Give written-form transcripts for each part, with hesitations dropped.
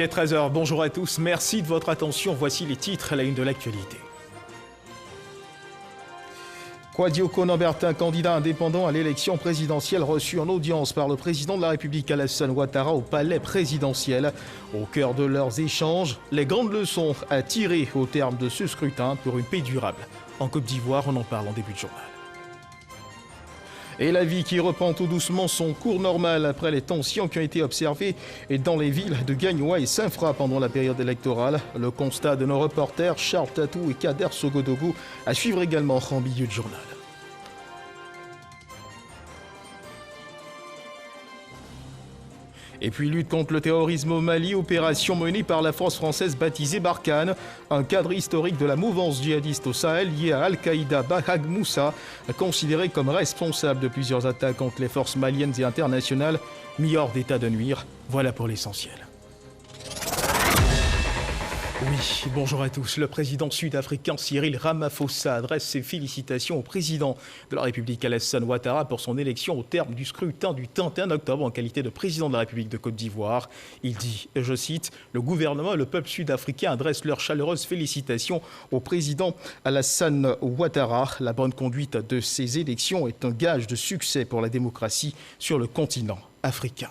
est 13 h. Bonjour à tous. Merci de votre attention. Voici les titres à la une de l'actualité. Kouadio Konan-Bertin, candidat indépendant à l'élection présidentielle, reçu en audience par le président de la République Alassane Ouattara au palais présidentiel. Au cœur de leurs échanges, les grandes leçons à tirer au terme de ce scrutin pour une paix durable. En Côte d'Ivoire, on en parle en début de journal. Et la vie qui reprend tout doucement son cours normal après les tensions qui ont été observées dans les villes de Gagnoa et Saint-Fra pendant la période électorale. Le constat de nos reporters Charles Tatou et Kader Sogodougou à suivre également en milieu de journal. Et puis lutte contre le terrorisme au Mali, opération menée par la force française baptisée Barkhane, un cadre historique de la mouvance djihadiste au Sahel lié à Al-Qaïda. Bahag Moussa, considéré comme responsable de plusieurs attaques contre les forces maliennes et internationales, mis hors d'état de nuire. Voilà pour l'essentiel. Oui, bonjour à tous. Le président sud-africain Cyril Ramaphosa adresse ses félicitations au président de la République Alassane Ouattara pour son élection au terme du scrutin du 31 octobre en qualité de président de la République de Côte d'Ivoire. Il dit, et je cite, « Le gouvernement et le peuple sud-africain adressent leurs chaleureuses félicitations au président Alassane Ouattara. La bonne conduite de ces élections est un gage de succès pour la démocratie sur le continent africain. »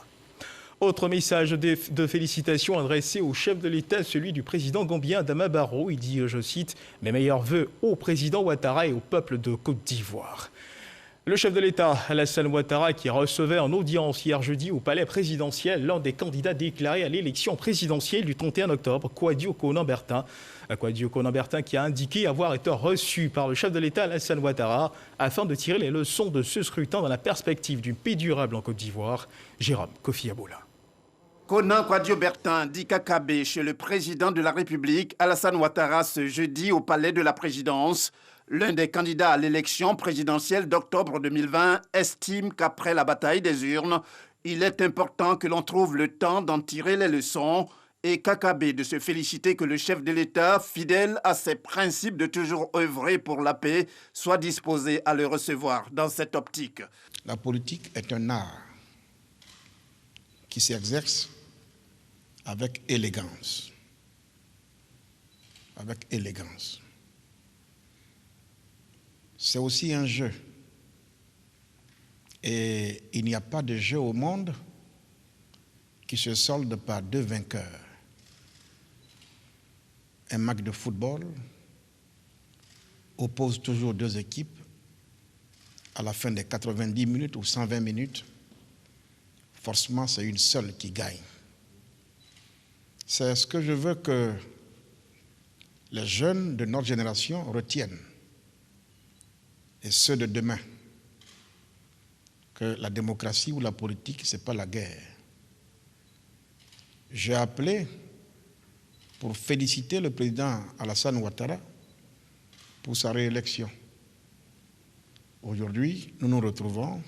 Autre message de félicitations adressé au chef de l'État, celui du président gambien Adama Barrow. Il dit, je cite, « Mes meilleurs vœux au président Ouattara et au peuple de Côte d'Ivoire ». Le chef de l'État, Alassane Ouattara, qui recevait en audience hier jeudi au palais présidentiel l'un des candidats déclarés à l'élection présidentielle du 31 octobre, Kouadio Konan-Bertin. Kouadio Konan-Bertin qui a indiqué avoir été reçu par le chef de l'État, Alassane Ouattara, afin de tirer les leçons de ce scrutin dans la perspective d'une paix durable en Côte d'Ivoire. Jérôme Kofi Aboula. Konan Kouadio-Bertin dit Kakabe chez le président de la République, Alassane Ouattara, ce jeudi au palais de la présidence. L'un des candidats à l'élection présidentielle d'octobre 2020 estime qu'après la bataille des urnes, il est important que l'on trouve le temps d'en tirer les leçons et Kakabe de se féliciter que le chef de l'État, fidèle à ses principes de toujours œuvrer pour la paix, soit disposé à le recevoir dans cette optique. La politique est un art qui s'exerce avec élégance. Avec élégance. C'est aussi un jeu. Et il n'y a pas de jeu au monde qui se solde par deux vainqueurs. Un match de football oppose toujours deux équipes à la fin des 90 minutes ou 120 minutes. Forcément, c'est une seule qui gagne. C'est ce que je veux que les jeunes de notre génération retiennent, et ceux de demain, que la démocratie ou la politique, ce n'est pas la guerre. J'ai appelé pour féliciter le président Alassane Ouattara pour sa réélection. Aujourd'hui, nous nous retrouvons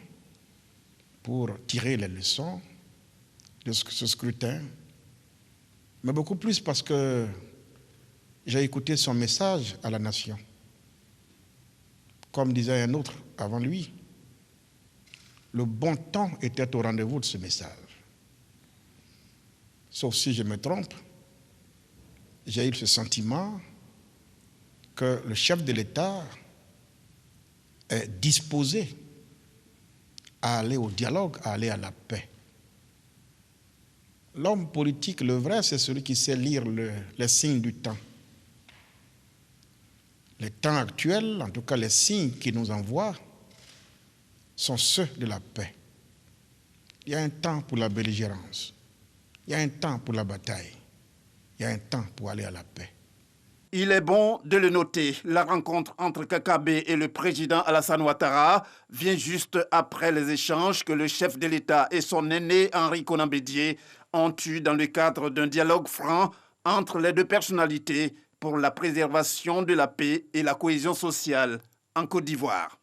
pour tirer les leçons de ce scrutin, mais beaucoup plus parce que j'ai écouté son message à la nation. Comme disait un autre avant lui, le bon temps était au rendez-vous de ce message. Sauf si je me trompe, j'ai eu ce sentiment que le chef de l'État est disposé à aller au dialogue, à aller à la paix. L'homme politique, le vrai, c'est celui qui sait lire les signes du temps. Les temps actuels, en tout cas les signes qu'il nous envoie, sont ceux de la paix. Il y a un temps pour la belligérance. Il y a un temps pour la bataille. Il y a un temps pour aller à la paix. Il est bon de le noter, la rencontre entre Kakabe et le président Alassane Ouattara vient juste après les échanges que le chef de l'État et son aîné Henri Konan Bédié ont eus dans le cadre d'un dialogue franc entre les deux personnalités pour la préservation de la paix et la cohésion sociale en Côte d'Ivoire.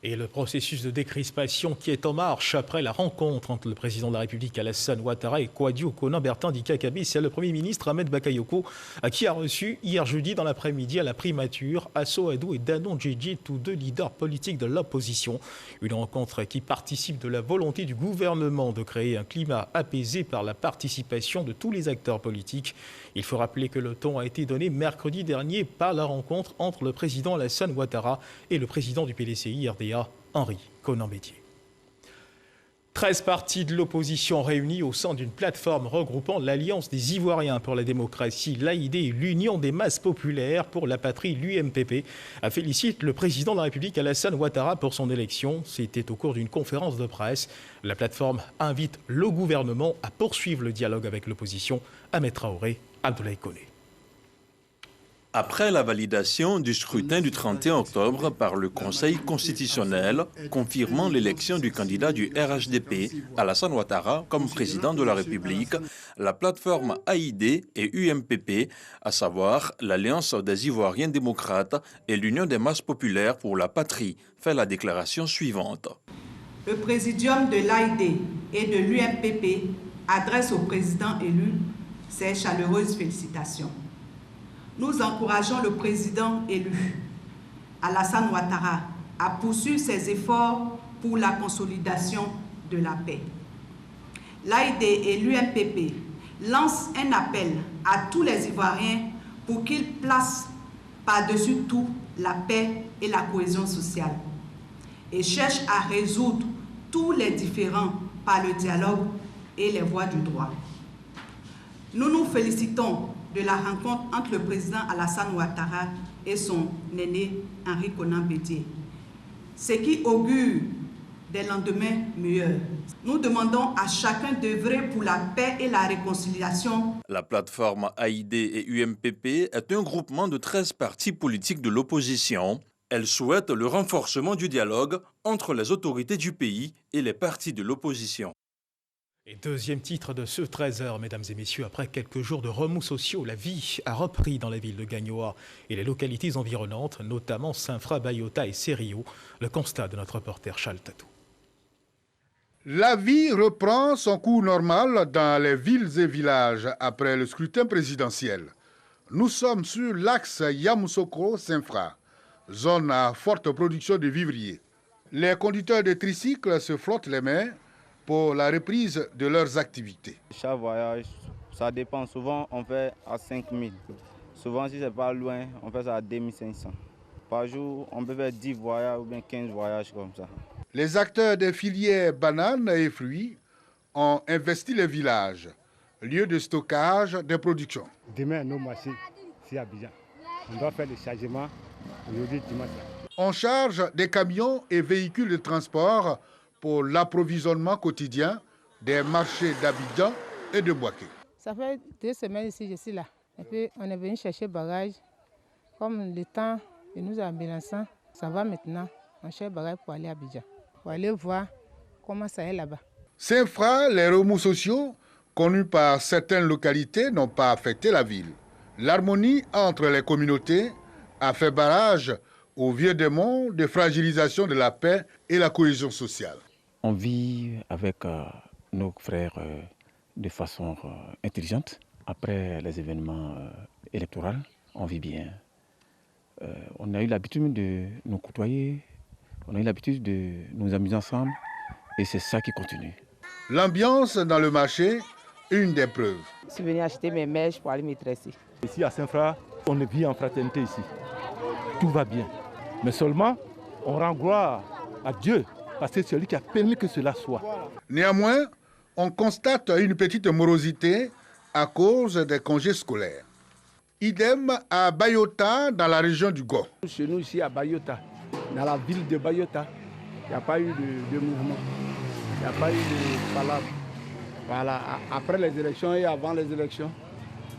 Et le processus de décrispation qui est en marche après la rencontre entre le président de la République Alassane Ouattara et Kouadio Konan-Bertin d'IKKB, c'est le Premier ministre Ahmed Bakayoko qui a reçu hier jeudi dans l'après-midi à la primature Asso Adou et Danon Djedje, tous deux leaders politiques de l'opposition. Une rencontre qui participe de la volonté du gouvernement de créer un climat apaisé par la participation de tous les acteurs politiques. Il faut rappeler que le ton a été donné mercredi dernier par la rencontre entre le président Alassane Ouattara et le président du PDCI RDA, Henri Konan Bédié. 13 partis de l'opposition réunis au sein d'une plateforme regroupant l'Alliance des Ivoiriens pour la démocratie, l'AID et l'Union des masses populaires pour la patrie, l'UMPP, félicite le président de la République Alassane Ouattara pour son élection. C'était au cours d'une conférence de presse. La plateforme invite le gouvernement à poursuivre le dialogue avec l'opposition. Ahmed Traoré, Abdoulaye Koné. Après la validation du scrutin du 31 octobre par le Conseil constitutionnel, confirmant l'élection du candidat du RHDP, Alassane Ouattara, comme président de la République, la plateforme AID et UMPP, à savoir l'Alliance des Ivoiriens démocrates et l'Union des masses populaires pour la patrie, fait la déclaration suivante. Le présidium de l'AID et de l'UMPP adresse au président élu ses chaleureuses félicitations. Nous encourageons le président élu, Alassane Ouattara, à poursuivre ses efforts pour la consolidation de la paix. L'AID et l'UMPP lancent un appel à tous les Ivoiriens pour qu'ils placent par-dessus tout la paix et la cohésion sociale et cherchent à résoudre tous les différends par le dialogue et les voies du droit. Nous nous félicitons de la rencontre entre le président Alassane Ouattara et son aîné Henri Konan Bédié, ce qui augure des lendemains meilleurs. Nous demandons à chacun d'œuvrer pour la paix et la réconciliation. La plateforme AID et UMPP est un groupement de 13 partis politiques de l'opposition. Elle souhaite le renforcement du dialogue entre les autorités du pays et les partis de l'opposition. Et deuxième titre de ce 13h, mesdames et messieurs, après quelques jours de remous sociaux, la vie a repris dans la ville de Gagnoa et les localités environnantes, notamment Saint-Fra, Bayota et Serio. Le constat de notre reporter Charles Tatou. La vie reprend son cours normal dans les villes et villages après le scrutin présidentiel. Nous sommes sur l'axe Yamoussoukro-Saint-Fra, zone à forte production de vivriers. Les conducteurs de tricycles se frottent les mains pour la reprise de leurs activités. Chaque voyage, ça dépend. Souvent, on fait à 5 000. Souvent, si c'est pas loin, on fait ça à 2 500. Par jour, on peut faire 10 voyages ou bien 15 voyages comme ça. Les acteurs des filières bananes et fruits ont investi les villages, lieu de stockage des productions. Demain, nos marchés, c'est Abidjan. On doit faire le chargement aujourd'hui, dimanche. On charge des camions et véhicules de transport pour l'approvisionnement quotidien des marchés d'Abidjan et de Bouaké. Ça fait 2 semaines ici, je suis là. Et puis on est venu chercher bagages. Comme le temps nous a amenaçant, ça va maintenant. On cherche bagages pour aller à Abidjan, pour aller voir comment ça est là-bas. Saint-Fra, les remous sociaux connus par certaines localités n'ont pas affecté la ville. L'harmonie entre les communautés a fait barrage aux vieux démons de fragilisation de la paix et la cohésion sociale. On vit avec nos frères de façon intelligente. Après les événements électoraux, on vit bien. On a eu l'habitude de nous côtoyer, on a eu l'habitude de nous amuser ensemble et c'est ça qui continue. L'ambiance dans le marché, une des preuves. Je suis venu acheter mes mèches pour aller me tresser. Ici à Saint-Fra, on vit en fraternité ici. Tout va bien. Mais seulement, on rend gloire à Dieu, parce que c'est lui qui a permis que cela soit. Néanmoins, on constate une petite morosité à cause des congés scolaires. Idem à Bayota, dans la région du Go. Chez nous, ici à Bayota, dans la ville de Bayota, il n'y a pas eu de mouvement, il n'y a pas eu de palabre. Voilà, après les élections et avant les élections,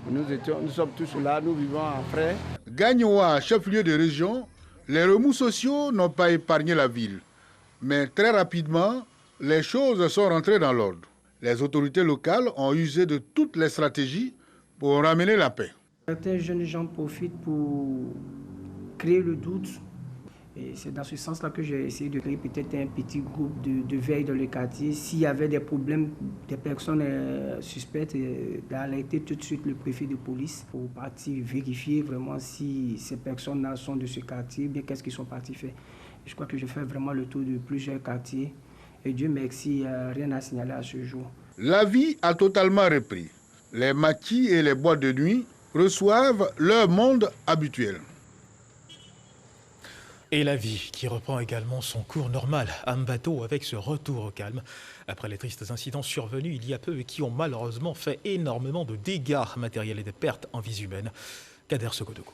nous sommes tous là, nous vivons en frères. Gagnoa, chef-lieu de région, les remous sociaux n'ont pas épargné la ville. Mais très rapidement, les choses sont rentrées dans l'ordre. Les autorités locales ont usé de toutes les stratégies pour ramener la paix. Certains jeunes gens profitent pour créer le doute Et c'est dans ce sens-là que j'ai essayé de créer peut-être un petit groupe de veille dans le quartier. S'il y avait des problèmes, des personnes suspectes, d'alerter tout de suite le préfet de police pour partir vérifier vraiment si ces personnes-là sont de ce quartier, bien qu'est-ce qu'ils sont partis faire. Je crois que je fais vraiment le tour de plusieurs quartiers. Et Dieu merci, rien à signaler à ce jour. La vie a totalement repris. Les maquis et les boîtes de nuit reçoivent leur monde habituel. Et la vie qui reprend également son cours normal à Mbato avec ce retour au calme. Après les tristes incidents survenus il y a peu et qui ont malheureusement fait énormément de dégâts matériels et de pertes en vies humaines. Kader Sokodoko.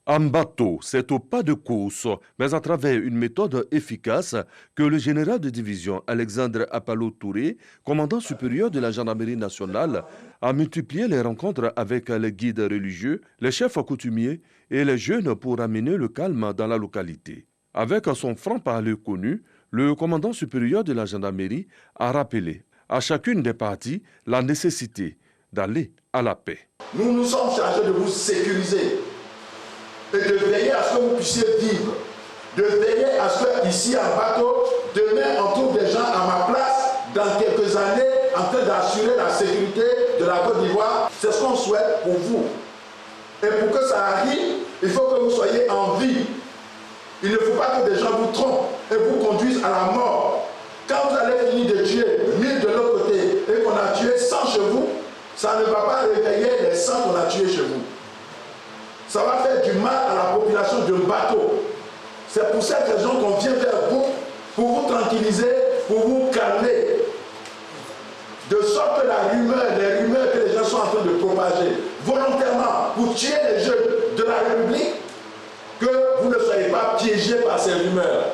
À Mbato, c'est au pas de course, mais à travers une méthode efficace que le général de division Alexandre Apalo Touré, commandant supérieur de la gendarmerie nationale, a multiplié les rencontres avec les guides religieux, les chefs coutumiers et les jeunes pour amener le calme dans la localité. Avec son franc-parler connu, le commandant supérieur de la gendarmerie a rappelé à chacune des parties la nécessité d'aller à la paix. Nous nous sommes chargés de vous sécuriser et de veiller à ce que vous puissiez vivre, de veiller à ce que ici à Mbato, demain on trouve des gens à ma place dans quelques années en train d'assurer la sécurité de la Côte d'Ivoire. C'est ce qu'on souhaite pour vous. Et pour que ça arrive, il faut que vous soyez en vie. Il ne faut pas que des gens vous trompent et vous conduisent à la mort. Quand vous allez finir de tuer 1000 de l'autre côté et qu'on a tué 100 chez vous, ça ne va pas réveiller les 100 qu'on a tués chez vous. Ça va faire du mal à la population de Mbato. C'est pour cette raison qu'on vient vers vous, pour vous tranquilliser, pour vous calmer. De sorte que les rumeurs que les gens sont en train de propager volontairement pour tuer les jeunes de la République, que vous ne soyez pas piégés par ces rumeurs.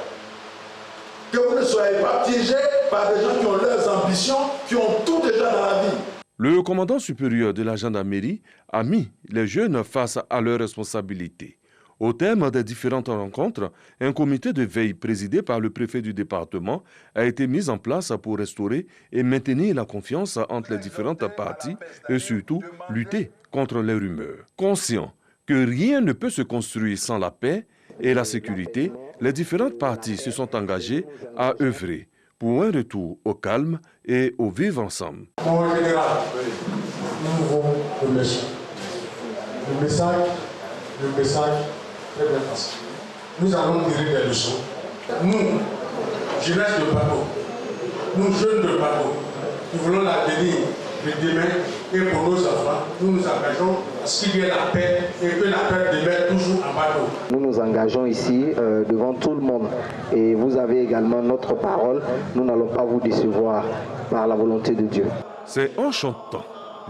Que vous ne soyez pas piégés par des gens qui ont leurs ambitions, qui ont tout déjà dans la vie. Le commandant supérieur de la gendarmerie a mis les jeunes face à leurs responsabilités. Au terme des différentes rencontres, un comité de veille présidé par le préfet du département a été mis en place pour restaurer et maintenir la confiance entre les différentes parties et surtout lutter contre les rumeurs. Conscient que rien ne peut se construire sans la paix et la sécurité, les différentes parties se sont engagées à œuvrer pour un retour au calme et au vivre ensemble. Mon général, nous vous remercions. Le message, très bien passé. Nous allons tirer des leçons. Nous, jeunesse de Mbato, nous jeunes de Mbato, nous voulons l'avenir de demain et pour nos enfants, nous nous engageons à ce qu'il y ait la paix et que la paix demeure toujours à Mbato. Nous nous engageons ici devant tout le monde et vous avez également notre parole. Nous n'allons pas vous décevoir par la volonté de Dieu. C'est en chantant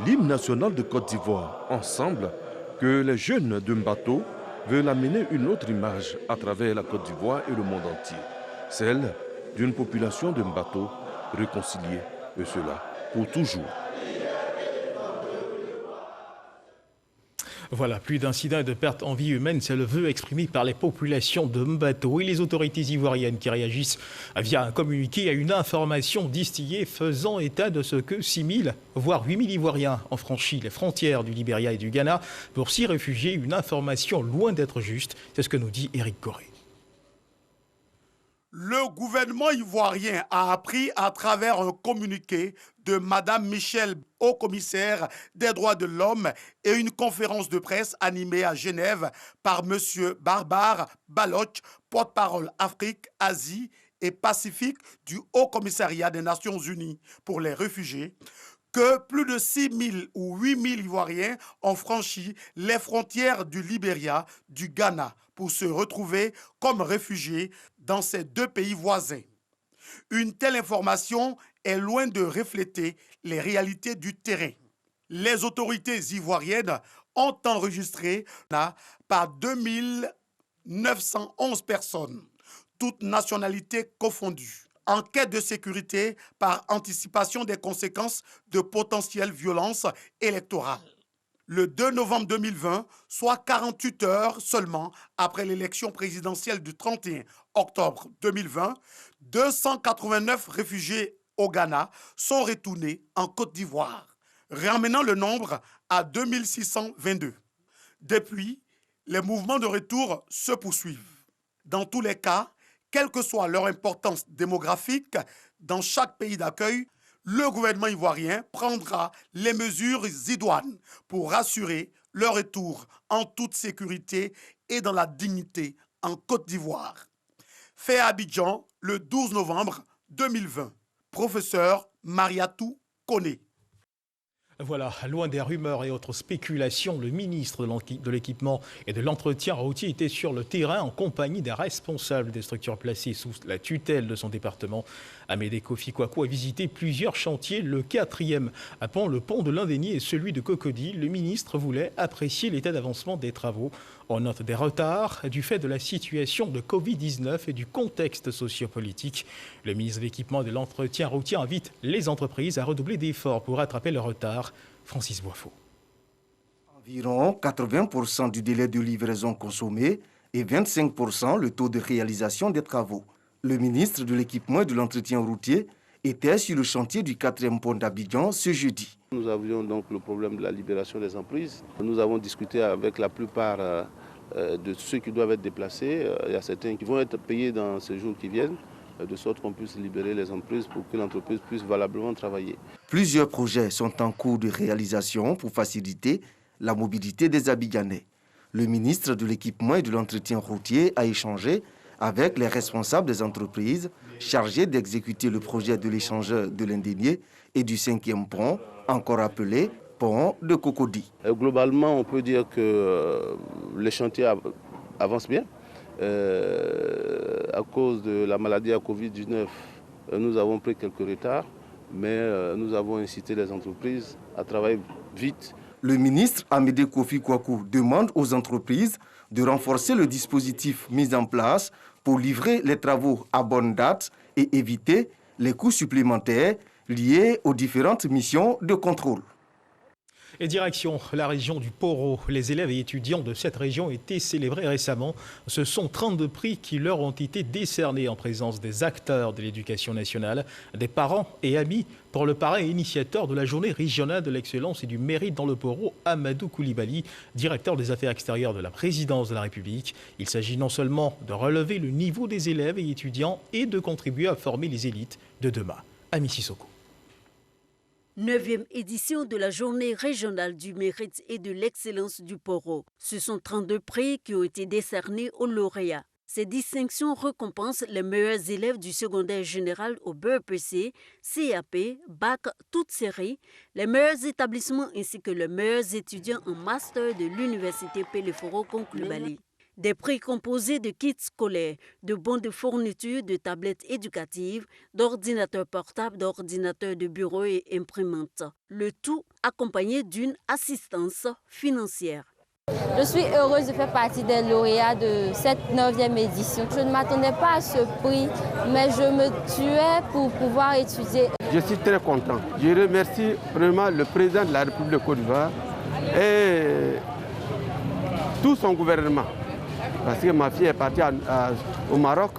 l'hymne national de Côte d'Ivoire ensemble que les jeunes de Mbato veulent amener une autre image à travers la Côte d'Ivoire et le monde entier, celle d'une population de Mbato réconciliée, et cela pour toujours. Voilà, plus d'incidents et de pertes en vie humaine, c'est le vœu exprimé par les populations de Mbato et les autorités ivoiriennes qui réagissent via un communiqué à une information distillée faisant état de ce que 6 000, voire 8 000 Ivoiriens ont franchi les frontières du Libéria et du Ghana pour s'y réfugier. Une information loin d'être juste, c'est ce que nous dit Éric Corré. Le gouvernement ivoirien a appris à travers un communiqué de Mme Michel, haut-commissaire des droits de l'homme, et une conférence de presse animée à Genève par M. Barbare Baloch, porte-parole Afrique, Asie et Pacifique du Haut-Commissariat des Nations Unies pour les réfugiés, que plus de 6 000 ou 8 000 Ivoiriens ont franchi les frontières du Libéria, du Ghana, pour se retrouver comme réfugiés dans ces deux pays voisins. Une telle information est loin de refléter les réalités du terrain. Les autorités ivoiriennes ont enregistré par 2911 personnes, toutes nationalités confondues, en quête de sécurité par anticipation des conséquences de potentielles violences électorales. Le 2 novembre 2020, soit 48 heures seulement après l'élection présidentielle du 31 octobre 2020, 289 réfugiés au Ghana sont retournés en Côte d'Ivoire, ramenant le nombre à 2622. Depuis, les mouvements de retour se poursuivent. Dans tous les cas, quelle que soit leur importance démographique, dans chaque pays d'accueil, le gouvernement ivoirien prendra les mesures idoines pour assurer leur retour en toute sécurité et dans la dignité en Côte d'Ivoire. Fait à Abidjan le 12 novembre 2020. Professeur Mariatou Koné. Voilà, loin des rumeurs et autres spéculations, le ministre de l'Équipement et de l'Entretien routier était sur le terrain en compagnie des responsables des structures placées sous la tutelle de son département. Amédée Kofi Kwaku a visité plusieurs chantiers. Le 4e pont, le pont de l'Indénié et celui de Cocody. Le ministre voulait apprécier l'état d'avancement des travaux. On note des retards du fait de la situation de Covid-19 et du contexte sociopolitique. Le ministre de l'Équipement et de l'Entretien routier invite les entreprises à redoubler d'efforts pour rattraper le retard. Francis Boifo. Environ 80% du délai de livraison consommé et 25% le taux de réalisation des travaux. Le ministre de l'Équipement et de l'Entretien routier était sur le chantier du 4e pont d'Abidjan ce jeudi. Nous avions donc le problème de la libération des emprises. Nous avons discuté avec la plupart de ceux qui doivent être déplacés. Il y a certains qui vont être payés dans ces jours qui viennent, de sorte qu'on puisse libérer les emprises pour que l'entreprise puisse valablement travailler. Plusieurs projets sont en cours de réalisation pour faciliter la mobilité des Abidjanais. Le ministre de l'Équipement et de l'Entretien routier a échangé avec les responsables des entreprises chargées d'exécuter le projet de l'échangeur de l'Indénié et du 5e pont, encore appelé pont de Cocody. Globalement, on peut dire que les chantiers avancent bien. À cause de la maladie à Covid-19, nous avons pris quelques retards, mais nous avons incité les entreprises à travailler vite. Le ministre Amédée Kofi Kwaku demande aux entreprises de renforcer le dispositif mis en place pour livrer les travaux à bonne date et éviter les coûts supplémentaires liés aux différentes missions de contrôle. Et direction la région du Poro. Les élèves et étudiants de cette région ont été célébrés récemment. Ce sont 32 prix qui leur ont été décernés en présence des acteurs de l'éducation nationale, des parents et amis pour le parrain et initiateur de la journée régionale de l'excellence et du mérite dans le Poro, Amadou Koulibaly, directeur des affaires extérieures de la présidence de la République. Il s'agit non seulement de relever le niveau des élèves et étudiants et de contribuer à former les élites de demain. Ami Sissoko. 9e édition de la journée régionale du mérite et de l'excellence du Poro. Ce sont 32 prix qui ont été décernés aux lauréats. Ces distinctions récompensent les meilleurs élèves du secondaire général au BEPC, CAP, BAC, toutes séries, les meilleurs établissements ainsi que les meilleurs étudiants en master de l'université Peleforo Konkoulibaly. Des prix composés de kits scolaires, de bons de fourniture, de tablettes éducatives, d'ordinateurs portables, d'ordinateurs de bureau et imprimantes. Le tout accompagné d'une assistance financière. Je suis heureuse de faire partie des lauréats de cette 9e édition. Je ne m'attendais pas à ce prix, mais je me tuais pour pouvoir étudier. Je suis très content. Je remercie vraiment le président de la République de Côte d'Ivoire et tout son gouvernement. Parce que ma fille est partie au Maroc,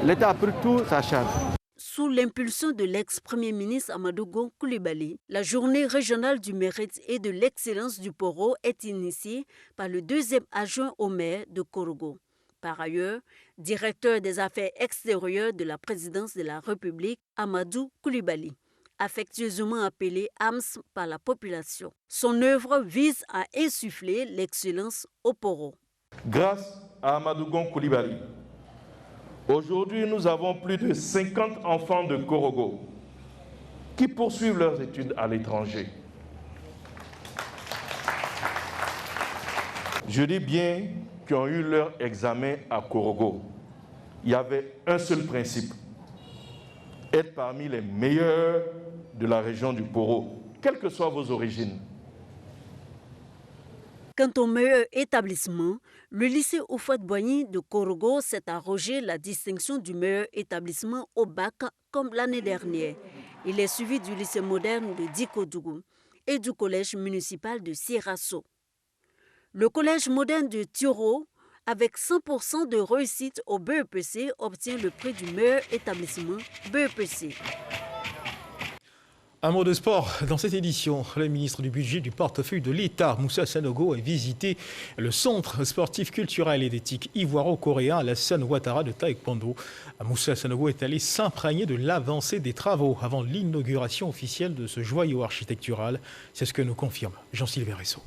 l'État a pris tout sa charge. Sous l'impulsion de l'ex-premier ministre Amadou Koulibaly, la journée régionale du mérite et de l'excellence du Poro est initiée par le 2e adjoint au maire de Korogo. Par ailleurs, directeur des affaires extérieures de la présidence de la République, Amadou Koulibaly, affectueusement appelé AMS par la population. Son œuvre vise à insuffler l'excellence au Poro. Grâce à Amadou Koulibaly, aujourd'hui nous avons plus de 50 enfants de Korogo qui poursuivent leurs études à l'étranger. Je dis bien qui ont eu leur examen à Korogo. Il y avait un seul principe, être parmi les meilleurs de la région du Poro, quelles que soient vos origines. Quant au meilleur établissement, le lycée Houphouët-Boigny de Korogo s'est arrogé la distinction du meilleur établissement au bac comme l'année dernière. Il est suivi du lycée moderne de Dikodougou et du collège municipal de Sirasso. Le collège moderne de Turo, avec 100% de réussite au BEPC, obtient le prix du meilleur établissement BEPC. Un mot de sport dans cette édition. Le ministre du Budget du portefeuille de l'État, Moussa Sanogo, a visité le centre sportif culturel et d'éthique ivoiro-coréen Alassane Ouattara de Taekwondo. Moussa Sanogo est allé s'imprégner de l'avancée des travaux avant l'inauguration officielle de ce joyau architectural. C'est ce que nous confirme Jean-Sylvain Ressot.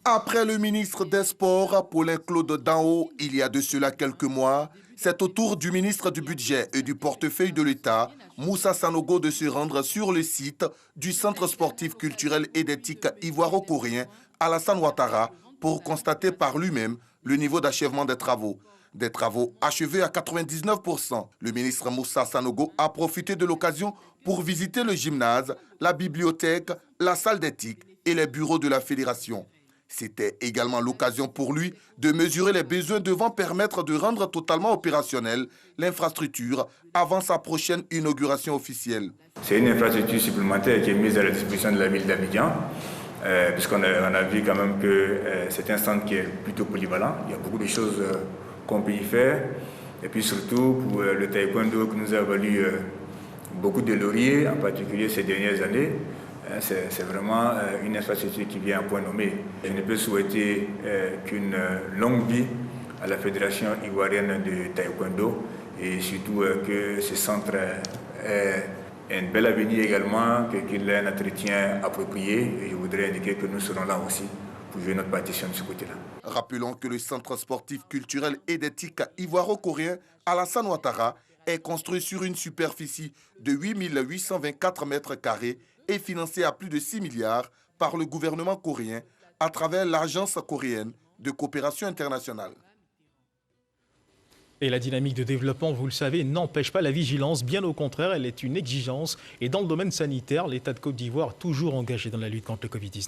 Après le ministre des Sports, Paulin-Claude Danho, il y a de cela quelques mois, c'est au tour du ministre du Budget et du portefeuille de l'État, Moussa Sanogo, de se rendre sur le site du Centre sportif culturel et d'éthique ivoiro-coréen Alassane Ouattara pour constater par lui-même le niveau d'achèvement des travaux. Des travaux achevés à 99%. Le ministre Moussa Sanogo a profité de l'occasion pour visiter le gymnase, la bibliothèque, la salle d'éthique et les bureaux de la fédération. C'était également l'occasion pour lui de mesurer les besoins devant permettre de rendre totalement opérationnelle l'infrastructure avant sa prochaine inauguration officielle. C'est une infrastructure supplémentaire qui est mise à la disposition de la ville d'Abidjan, puisqu'on a vu quand même que c'est un centre qui est plutôt polyvalent. Il y a beaucoup de choses qu'on peut y faire. Et puis surtout pour le taekwondo qui nous a valu beaucoup de lauriers, en particulier ces dernières années. C'est vraiment une infrastructure qui vient à point nommé. Je ne peux souhaiter qu'une longue vie à la Fédération ivoirienne de taekwondo et surtout que ce centre ait un bel avenir également, qu'il ait un entretien approprié. Et je voudrais indiquer que nous serons là aussi pour jouer notre partition de ce côté-là. Rappelons que le centre sportif culturel et d'éthique ivoiro-coréen Alassane Ouattara est construit sur une superficie de 8 824 mètres carrés et financé à plus de 6 milliards par le gouvernement coréen à travers l'Agence coréenne de coopération internationale. Et la dynamique de développement, vous le savez, n'empêche pas la vigilance. Bien au contraire, elle est une exigence. Et dans le domaine sanitaire, l'État de Côte d'Ivoire toujours engagé dans la lutte contre le Covid-19.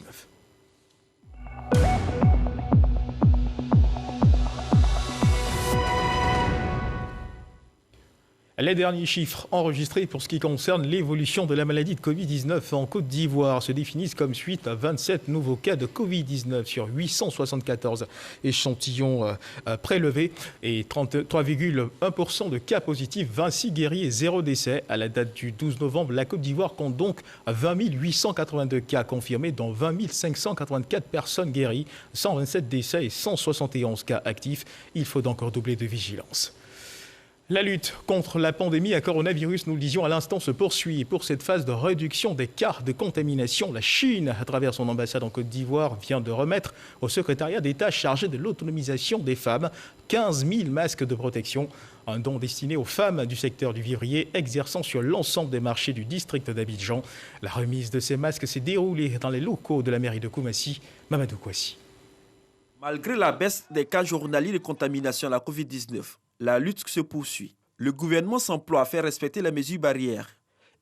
Les derniers chiffres enregistrés pour ce qui concerne l'évolution de la maladie de Covid-19 en Côte d'Ivoire se définissent comme suite à 27 nouveaux cas de Covid-19 sur 874 échantillons prélevés et 33,1% de cas positifs, 26 guéris et 0 décès. À la date du 12 novembre, la Côte d'Ivoire compte donc 20 882 cas confirmés, dont 20 584 personnes guéries, 127 décès et 171 cas actifs. Il faut donc redoubler de vigilance. La lutte contre la pandémie à coronavirus, nous le disions à l'instant, se poursuit. Et pour cette phase de réduction des cas de contamination, la Chine, à travers son ambassade en Côte d'Ivoire, vient de remettre au secrétariat d'État chargé de l'autonomisation des femmes 15 000 masques de protection. Un don destiné aux femmes du secteur du vivrier exerçant sur l'ensemble des marchés du district d'Abidjan. La remise de ces masques s'est déroulée dans les locaux de la mairie de Koumassi. Mamadou Kouassi. Malgré la baisse des cas journaliers de contamination à la Covid-19, la lutte se poursuit. Le gouvernement s'emploie à faire respecter les mesures barrières.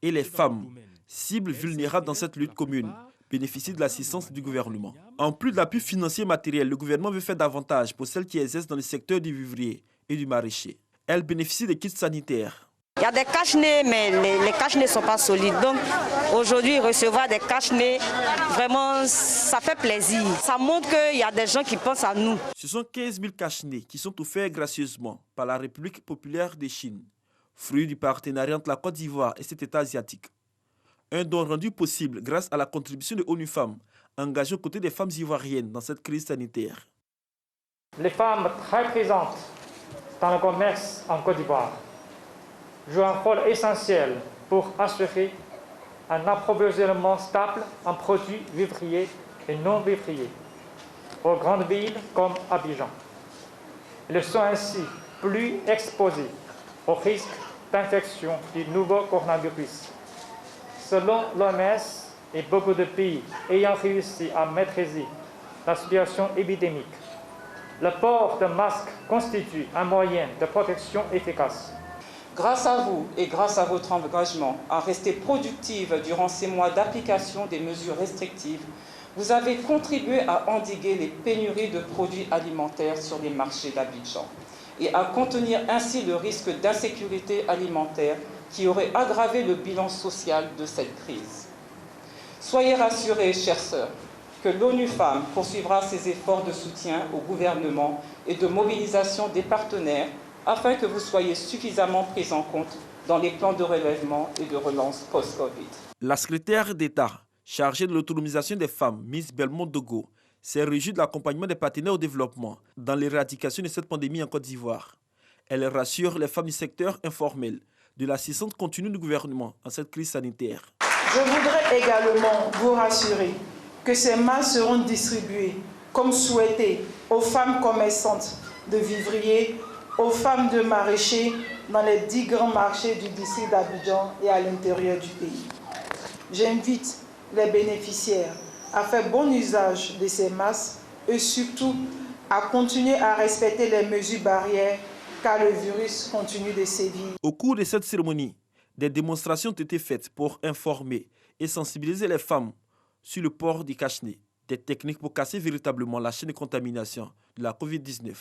Et les femmes, cibles vulnérables dans cette lutte commune, bénéficient de l'assistance du gouvernement. En plus de l'appui financier et matériel, le gouvernement veut faire davantage pour celles qui exercent dans le secteur du vivrier et du maraîcher. Elles bénéficient des kits sanitaires. Il y a des cache-nez, mais les cache-nez ne sont pas solides. Donc aujourd'hui, recevoir des cache-nez, vraiment, ça fait plaisir. Ça montre qu'il y a des gens qui pensent à nous. Ce sont 15 000 cache-nez qui sont offerts gracieusement par la République populaire de Chine, fruit du partenariat entre la Côte d'Ivoire et cet État asiatique. Un don rendu possible grâce à la contribution de ONU Femmes, engagée aux côtés des femmes ivoiriennes dans cette crise sanitaire. Les femmes très présentes dans le commerce en Côte d'Ivoire jouent un rôle essentiel pour assurer un approvisionnement stable en produits vivriers et non vivriers aux grandes villes comme Abidjan. Ils sont ainsi plus exposés au risque d'infection du nouveau coronavirus. Selon l'OMS et beaucoup de pays ayant réussi à maîtriser la situation épidémique, le port de masques constitue un moyen de protection efficace. Grâce à vous et grâce à votre engagement à rester productive durant ces mois d'application des mesures restrictives, vous avez contribué à endiguer les pénuries de produits alimentaires sur les marchés d'Abidjan et à contenir ainsi le risque d'insécurité alimentaire qui aurait aggravé le bilan social de cette crise. Soyez rassurés, chères sœurs, que l'ONU Femmes poursuivra ses efforts de soutien au gouvernement et de mobilisation des partenaires afin que vous soyez suffisamment pris en compte dans les plans de relèvement et de relance post-Covid. La secrétaire d'État chargée de l'autonomisation des femmes, Miss Belmont Dogo, s'est réjouie de l'accompagnement des partenaires au développement dans l'éradication de cette pandémie en Côte d'Ivoire. Elle rassure les femmes du secteur informel de l'assistance continue du gouvernement en cette crise sanitaire. Je voudrais également vous rassurer que ces masques seront distribués comme souhaité aux femmes commerçantes de vivriers, aux femmes de maraîchers dans les 10 grands marchés du district d'Abidjan et à l'intérieur du pays. J'invite les bénéficiaires à faire bon usage de ces masques et surtout à continuer à respecter les mesures barrières car le virus continue de sévir. Au cours de cette cérémonie, des démonstrations ont été faites pour informer et sensibiliser les femmes sur le port du cache-nez, des techniques pour casser véritablement la chaîne de contamination de la Covid-19.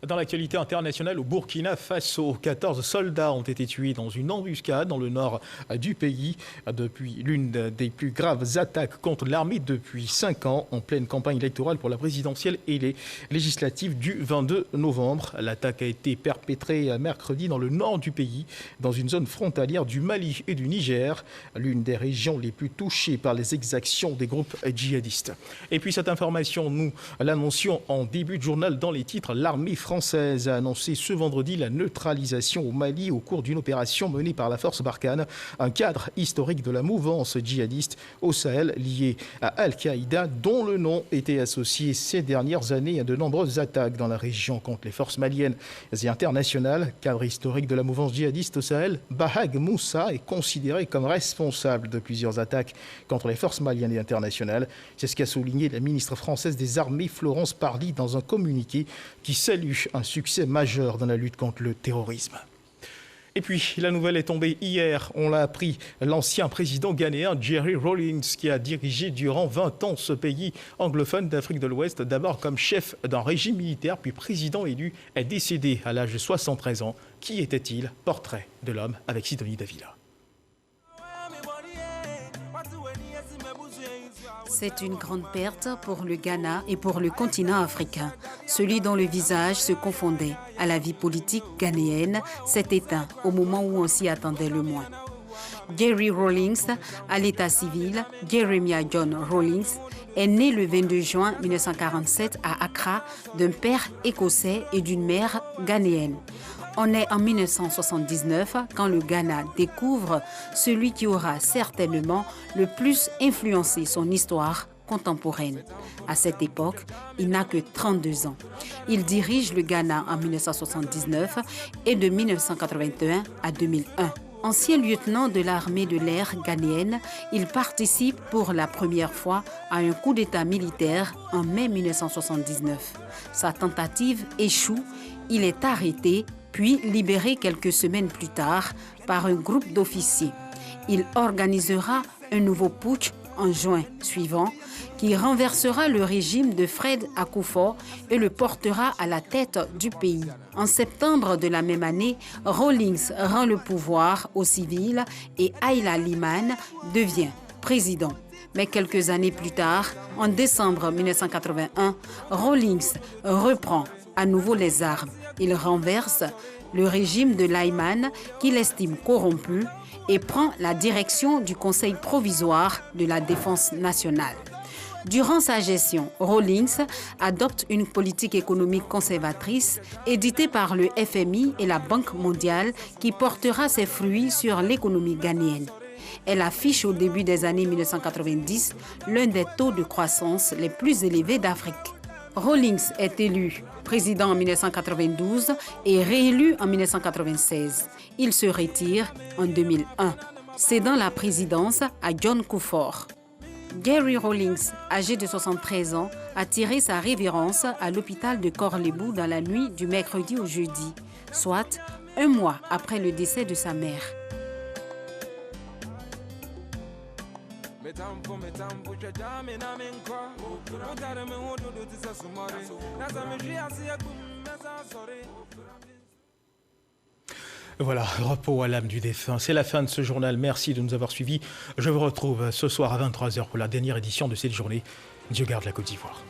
Dans l'actualité internationale, au Burkina Faso, 14 soldats ont été tués dans une embuscade dans le nord du pays depuis l'une des plus graves attaques contre l'armée depuis 5 ans en pleine campagne électorale pour la présidentielle et les législatives du 22 novembre. L'attaque a été perpétrée mercredi dans le nord du pays, dans une zone frontalière du Mali et du Niger, l'une des régions les plus touchées par les exactions des groupes djihadistes. Et puis cette information, nous l'annoncions en début de journal dans les titres. L'armée française a annoncé ce vendredi la neutralisation au Mali au cours d'une opération menée par la force Barkhane, un cadre historique de la mouvance djihadiste au Sahel lié à Al-Qaïda, dont le nom était associé ces dernières années à de nombreuses attaques dans la région contre les forces maliennes et internationales. Cadre historique de la mouvance djihadiste au Sahel, Bahag Moussa est considéré comme responsable de plusieurs attaques contre les forces maliennes et internationales. C'est ce qu'a souligné la ministre française des Armées, Florence Parly, dans un communiqué qui salue un succès majeur dans la lutte contre le terrorisme. Et puis, la nouvelle est tombée hier, on l'a appris, l'ancien président ghanéen Jerry Rawlings, qui a dirigé durant 20 ans ce pays anglophone d'Afrique de l'Ouest, d'abord comme chef d'un régime militaire, puis président élu, est décédé à l'âge de 73 ans. Qui était-il? Portrait de l'homme avec Sidonie Davila. C'est une grande perte pour le Ghana et pour le continent africain. Celui dont le visage se confondait à la vie politique ghanéenne s'est éteint au moment où on s'y attendait le moins. Jerry Rawlings, à l'état civil, Jeremiah John Rawlings, est né le 22 juin 1947 à Accra d'un père écossais et d'une mère ghanéenne. On est en 1979 quand le Ghana découvre celui qui aura certainement le plus influencé son histoire contemporaine. À cette époque, il n'a que 32 ans. Il dirige le Ghana en 1979 et de 1981 à 2001. Ancien lieutenant de l'armée de l'air ghanéenne, il participe pour la première fois à un coup d'État militaire en mai 1979. Sa tentative échoue, il est arrêté puis libéré quelques semaines plus tard par un groupe d'officiers. Il organisera un nouveau putsch en juin suivant qui renversera le régime de Fred Akufo et le portera à la tête du pays. En septembre de la même année, Rawlings rend le pouvoir aux civils et Ayla Liman devient président. Mais quelques années plus tard, en décembre 1981, Rawlings reprend à nouveau les armes. Il renverse le régime de Lyman qu'il estime corrompu et prend la direction du Conseil provisoire de la Défense nationale. Durant sa gestion, Rawlings adopte une politique économique conservatrice éditée par le FMI et la Banque mondiale qui portera ses fruits sur l'économie ghanéenne. Elle affiche au début des années 1990 l'un des taux de croissance les plus élevés d'Afrique. Rawlings est élu président en 1992 et réélu en 1996. Il se retire en 2001, cédant la présidence à John Kufuor. Jerry Rawlings, âgé de 73 ans, a tiré sa révérence à l'hôpital de Korle-Bu dans la nuit du mercredi au jeudi, soit un mois après le décès de sa mère. Voilà, repos à l'âme du défunt. C'est la fin de ce journal. Merci de nous avoir suivis. Je vous retrouve ce soir à 23h pour la dernière édition de cette journée. Dieu garde la Côte d'Ivoire.